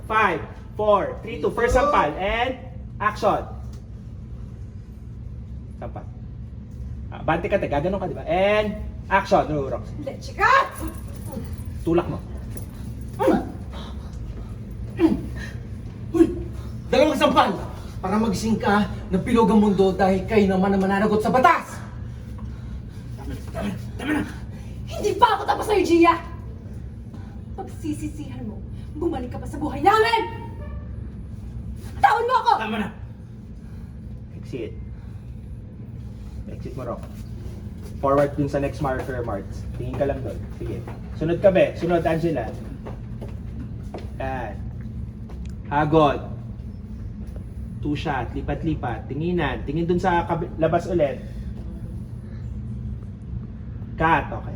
5, 4, 3, 2. First sampal. And action. Sampal. Bante ka, gaganon ka, di ba? And action. Rox. Leche ka! Tulak mo. Uy! Dalawang sampal! Para magising ka ng pilog ang mundo dahil kayo naman ang mananagot sa batas! Tama na! Hindi pa ako tapos sa'yo, Gia! Pagsisisihan mo, bumalik ka pa sa buhay namin! Tawan mo ako! Tama na! Exit. Exit mo, Rock. Forward dun sa next marker, Marts. Tingin ka lang doon. Sige. Sunod ka, Be. Sunod, Angela. Yan. Hagod. 2 shot. Lipat-lipat. Tinginan. Tingin dun sa labas ulit. Cut. Okay.